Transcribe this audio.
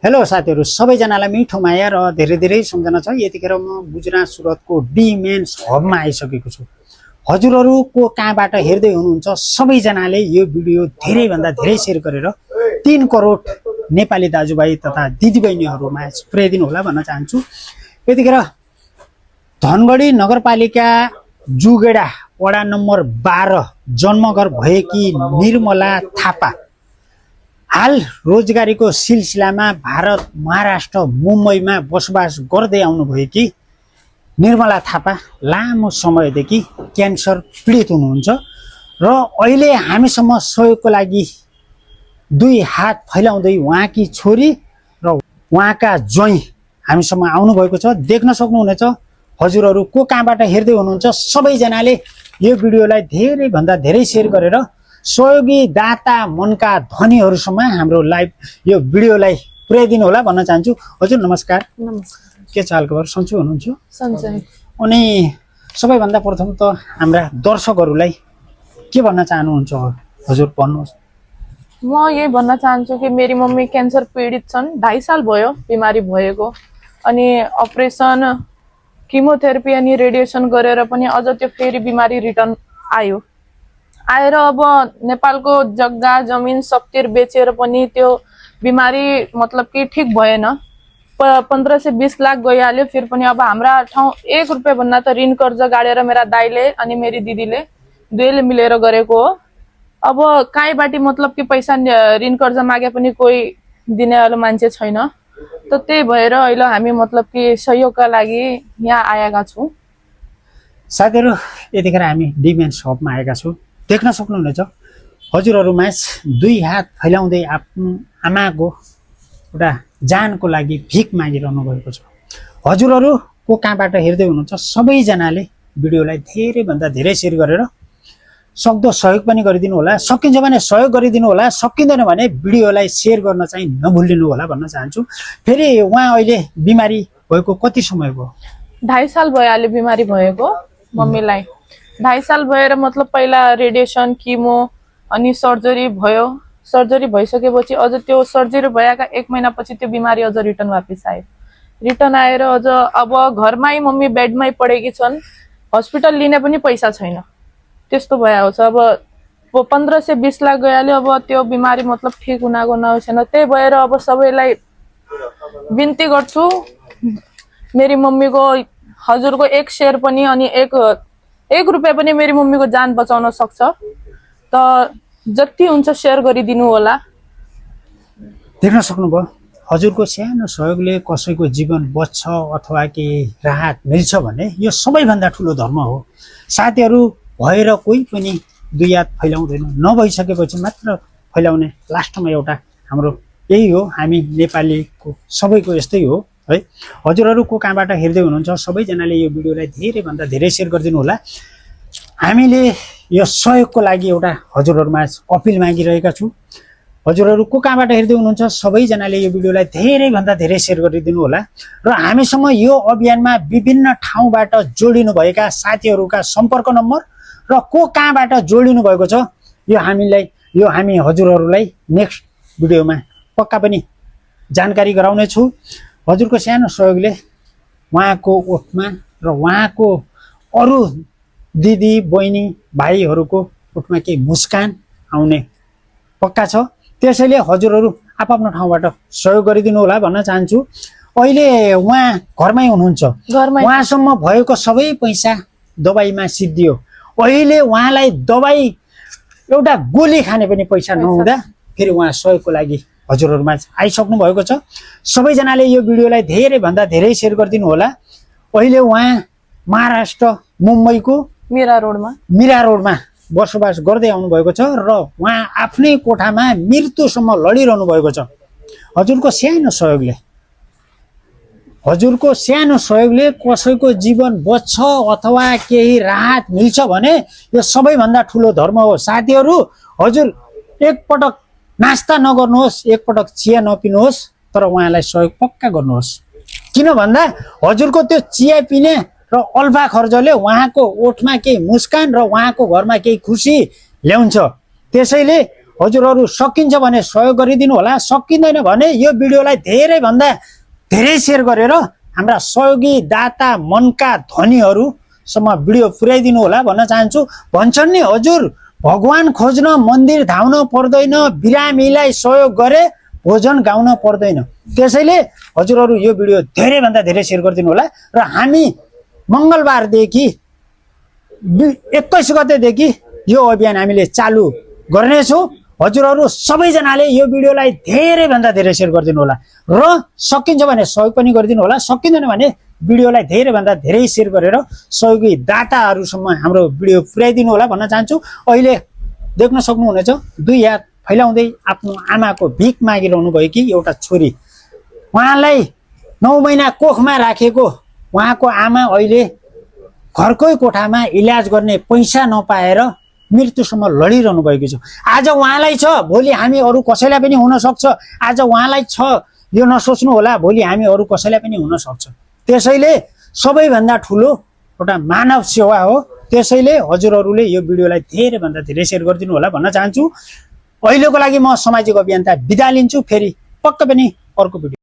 Hello साथीहरु सबैजनालाई मिठो माया र धेरै धेरै सम्झना छ। यतिखेर म गुजरात सुरतको डी मेन्स हबमा आइसकेको छु। हजुरहरुको कहाँबाट हेर्दै हुनुहुन्छ सबैजनाले यो भिडियो धेरै भन्दा धेरै शेयर गरेर 3 करोड नेपाली दाजुभाइ तथा दिदीबहिनीहरुमा पुर्याइदिनु होला भन्न चाहन्छु। यतिखेर धनगढी नगरपालिका जुगेडा वडा नम्बर 12 जन्मघर भएकी निर्मला थापा हाल रोजगारीको सिलसिलामा भारत महाराष्ट्र मुम्बईमा बसोबास गर्दै आउनुभएकी निर्मला थापा लामो समयदेखि क्यान्सर पीडित हुनुहुन्छ र अहिले हामीसम्म सहयोगको लागि दुई हात फैलाउँदै उहाँकी छोरी र उहाँका ज्वाइँ हामीसम्म आउनु भएको छ। देख्न सक्नुहुनेछ हजुरहरु को कहाँबाट हेर्दै हुनुहुन्छ सबैजनाले यो भिडियोलाई धेरै भन्दा धेरै शेयर गरेर सहयोगी दाता मनका धनीहरुसम्म हाम्रो लाइभ यो भिडियोलाई पुर्याइदिनु होला भन्न चाहन्छु। हजुर नमस्कार। नमस्कार। के छ हालखबर? सन्चै हुनुहुन्छ? सन्चै। अनि सबैभन्दा प्रथम त हाम्रा दर्शकहरुलाई के भन्न चाहनुहुन्छ? हजुर भन्नुहोस्। म यही भन्न चाहन्छु कि मेरी मम्मी क्यान्सर पीडित छन्। 2.5 साल भयो बिमारी भएको अनि अपरेसन किमोथेरापी अनि रेडिएसन गरेर पनि अझ त्यो फेरि बिमारी रिटर्न आएर अब नेपालको जग्गा जमिन सबतिर बेचेर पनि त्यो बिमारी मतलब कि ठीक भएन। 15 से 20 लाख गइहाल्यो। फिर पनि अब हाम्रा ठाउँ 1 रुपैयाँ भन्दा त ऋण कर्ज गाडेर मेरा दाइले अनि मेरी दिदीले दुवैले मिलेर गरेको हो। अब काहीँबाट मतलब कि पैसा ऋण कर्ज मागे पनि कोही दिनेवाला मान्छे छैन। त त्यही भएर अहिले हामी मतलब कि सहयोगका लागि यहाँ आएका छौँ। साथीहरु यतिखेर हामी डिमेन्स हबमा आएका छौँ। देख्न सक्नुहुनेछ हजुरहरुमा दुई हात फैलाउँदै आफ्नो आमाको एउटा जानको लागि भिख मागिरहनु भएको छ। हजुरहरु को कहाँबाट हेर्दै हुनुहुन्छ सबैजनाले भिडियोलाई धेरै भन्दा धेरै शेयर गरेर सक्दो सहयोग पनि गरिदिनु होला। सकिन्छ भने सहयोग गरिदिनु होला, सकिँदैन भने भिडियोलाई शेयर गर्न चाहिँ नभुलिनु होला भन्न चाहन्छु। फेरि उहाँ अहिले बिमारी भएको कति समय भयो? 2.5 साल भइहाल्यो बिमारी भएको मम्मीलाई। 2.5 साल भएर मतलब पहिला रेडिएसन किमो अनि सर्जरी भयो। सर्जरी भइसकेपछि अझ त्यो सर्जरी भएका 1 महिनापछि त्यो बिमारी अझ रिटर्न वापस आयो। रिटर्न आएर अझ अब घरमै मम्मी बेडमै पडेकी छन्। हस्पिटल लिने पनि पैसा छैन। त्यस्तो भएको छ। अब 15 से 20 लाख गइहाल्यो। अब त्यो बिमारी मतलब ठीक हुनको नाउँ छैन। त्यही भएर अब सबैलाई बिन्ती गर्छु मेरी मम्मीको हजुरको 1 शेयर पनि अनि 1 रुपैयाँ पनि मेरी मम्मीको जान बचाउन सक्छ। त जति हुन्छ शेयर गरिदिनु होला। देख्न सक्नुभयो हजुरको सानो सहयोगले कसैको जीवन बच्छ अथवा के राहत मिल्छ भने यो सबैभन्दा ठुलो धर्म हो। साथीहरु भएर कोही पनि दुई हात फैलाउँदैन, नभइसकेपछि मात्र फैलाउने। लास्टमा एउटा हाम्रो यही हो, हामी नेपालीको सबैको यस्तै हो है। हजुरहरु को कहाँबाट हेर्दै हुनुहुन्छ सबैजनाले यो भिडियोलाई धेरै भन्दा धेरै शेयर गरिदिनु होला। हामीले यो सहयोगको लागि एउटा हजुरहरुमा अपिल मागिरहेका छु। हजुरहरु को कहाँबाट हेर्दै हुनुहुन्छ सबैजनाले यो भिडियोलाई धेरै भन्दा धेरै शेयर गरिदिनु होला र हामीसँग यो अभियानमा विभिन्न ठाउँबाट जोडिनु भएका साथीहरुका सम्पर्क नम्बर र को कहाँबाट जोडिनु भएको छ यो हामी हजुरहरुलाई नेक्स्ट भिडियोमा पक्का पनि जानकारी गराउने छु। हजुरको सानो सहयोगले उहाँको ओठमा र उहाँको अरु दिदी बहिनी भाइहरुको ओठमा केही मुस्कान आउने पक्का छ। त्यसैले हजुरहरु आफ्नो ठाउँबाट सहयोग गरिदिनु होला भन्न चाहन्छु। अहिले उहाँ घरमै हुनुहुन्छ। उहाँसम्म भएको सबै पैसा दबाईमा सिद्धियो। अहिले उहाँलाई दबाई एउटा गोली खाने पनि पैसा नहुँदा फेरि उहाँ सहयोगको लागि हजुरहरुमा आइसक्नु भएको छ। सबैजनाले यो भिडियोलाई धेरै भन्दा धेरै शेयर गरिदिनु होला। अहिले उहाँ महाराष्ट्र मुम्बईको मीरा रोडमा बसोबास गर्दै आउनु भएको छ र उहाँ आफ्नै कोठामा मृत्युसम्म लडिरहनु भएको छ। हजुरको सानो सहयोगले कसैको जीवन बच्छ अथवा केही राहत मिल्छ भने यो सबैभन्दा ठुलो धर्म हो। साथीहरु हजुर एकपटक नास्ता नगर्नुहोस्, एकपटक चिया नपिनुहोस्, तर उहाँलाई सहयोग पक्का गर्नुहोस्। किन भन्दा हजुरको त्यो चिया पिने र अल्फा खर्चले उहाँको ओठमा केही मुस्कान र उहाँको घरमा केही खुसी ल्याउँछ। त्यसैले हजुरहरू सकिन्छ भने सहयोग गरिदिनु होला, सकिँदैन भने यो भिडियोलाई धेरै भन्दा धेरै सेयर गरेर हाम्रा सहयोगी दाता मनका धनीहरूसम्म भिडियो पुर्याइदिनु होला भन्न चाहन्छु। भन्छन् नि हजुर भगवान खोज्न मन्दिर धाउन पर्दैन, बिरामीलाई सहयोग गरे भोजन गाउन पर्दैन। त्यसैले हजुरहरू यो भिडियो धेरै भन्दा धेरै सेयर गरिदिनु होला र हामी मङ्गलबारदेखि 21 गतेदेखि यो अभियान हामीले चालु गर्नेछौँ। हजुरहरू सबैजनाले यो भिडियोलाई धेरै भन्दा धेरै सेयर गरिदिनु होला र सकिन्छ भने सहयोग पनि गरिदिनु होला, सकिँदैन भने भिडियोलाई धेरै भन्दा धेरै सेयर गरेर सहयोगी दाताहरूसम्म हाम्रो भिडियो पुर्याइदिनु होला भन्न चाहन्छु। अहिले देख्न सक्नुहुनेछ 2 हात फैलाउँदै आफ्नो आमाको भिख मागिरहनु भयो कि एउटा छोरी, उहाँलाई 9 महिना कोखमा राखेको उहाँको आमा अहिले घरकै कोठामा इलाज गर्ने पैसा नपाएर मृत्युसम्म लडिरहनु भएको छ। आज उहाँलाई छ, भोलि हामी अरू कसैलाई पनि हुन सक्छ। आज उहाँलाई छ, यो नसोच्नु होला भोलि हामी अरू कसैलाई पनि हुन सक्छ। त्यसैले सबैभन्दा ठुलो एउटा मानव सेवा हो। त्यसैले हजुरहरूले यो भिडियोलाई धेरै भन्दा धेरै सेयर गरिदिनु होला भन्न चाहन्छु। अहिलेको लागि म सामाजिक अभियन्ता बिदा लिन्छु। फेरि पक्कै पनि अर्को भिडियो